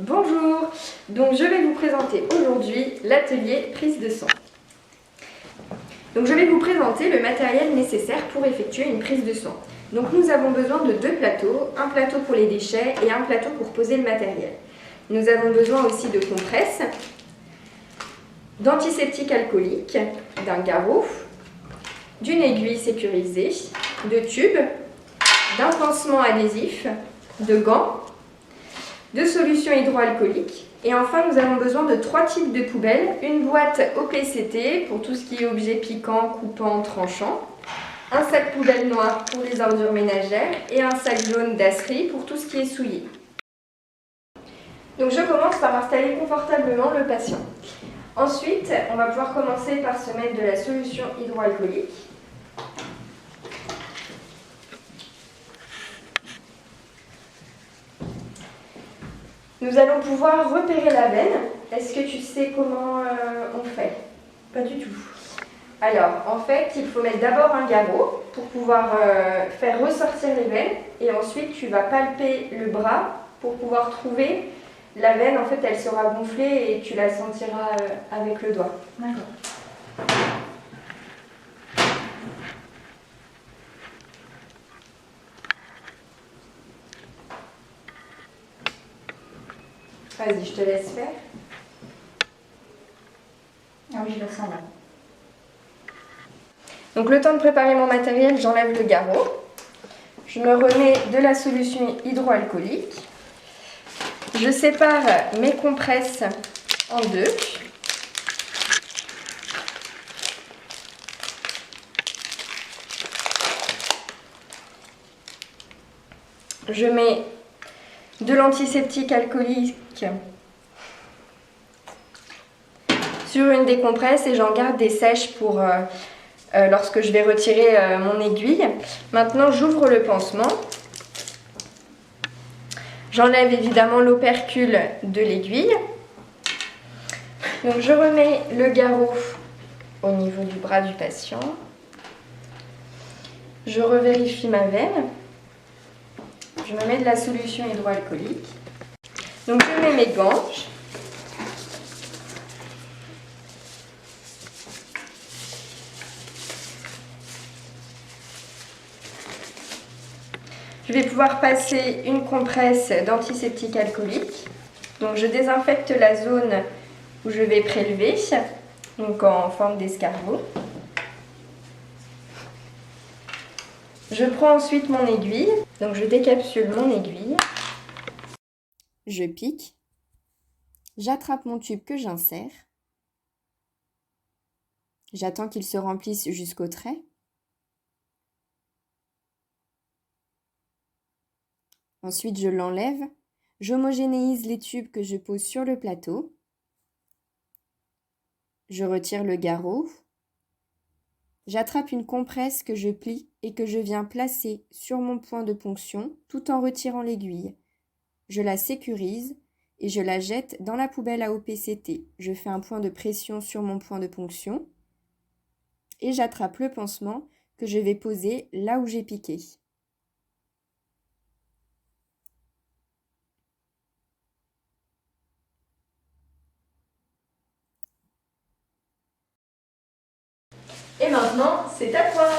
Bonjour, donc je vais vous présenter aujourd'hui l'atelier prise de sang. Donc je vais vous présenter le matériel nécessaire pour effectuer une prise de sang. Donc nous avons besoin de deux plateaux, un plateau pour les déchets et un plateau pour poser le matériel. Nous avons besoin aussi de compresses, d'antiseptiques alcooliques, d'un garrot, d'une aiguille sécurisée, de tubes, d'un pansement adhésif, de gants, de solutions hydroalcooliques. Et enfin, nous avons besoin de 3 types de poubelles. Une boîte OPCT pour tout ce qui est objets piquants, coupants, tranchants. Un sac poubelle noir pour les ordures ménagères et un sac jaune d'asserie pour tout ce qui est souillé. Donc je commence par installer confortablement le patient. Ensuite, on va pouvoir commencer par se mettre de la solution hydroalcoolique. Nous allons pouvoir repérer la veine. Est-ce que tu sais comment on fait? Pas du tout. Alors, en fait, il faut mettre d'abord un garrot pour pouvoir faire ressortir les veines. Et ensuite, tu vas palper le bras pour pouvoir trouver la veine. En fait, elle sera gonflée et tu la sentiras avec le doigt. D'accord. Vas-y, je te laisse faire. Ah oui, je la sens là. Donc le temps de préparer mon matériel, j'enlève le garrot. Je me remets de la solution hydroalcoolique. Je sépare mes compresses en deux. Je mets de l'antiseptique alcoolique sur une des compresses et j'en garde des sèches pour lorsque je vais retirer mon aiguille. Maintenant, j'ouvre le pansement. J'enlève évidemment l'opercule de l'aiguille. Donc je remets le garrot au niveau du bras du patient. Je revérifie ma veine. Je me mets de la solution hydroalcoolique. Donc je mets mes gants. Je vais pouvoir passer une compresse d'antiseptique alcoolique. Donc je désinfecte la zone où je vais prélever, donc en forme d'escargot. Je prends ensuite mon aiguille, donc je décapsule mon aiguille. Je pique. J'attrape mon tube que j'insère. J'attends qu'il se remplisse jusqu'au trait. Ensuite, je l'enlève. J'homogénéise les tubes que je pose sur le plateau. Je retire le garrot. J'attrape une compresse que je plie et que je viens placer sur mon point de ponction tout en retirant l'aiguille. Je la sécurise et je la jette dans la poubelle à OPCT. Je fais un point de pression sur mon point de ponction et j'attrape le pansement que je vais poser là où j'ai piqué. Et maintenant, c'est à toi!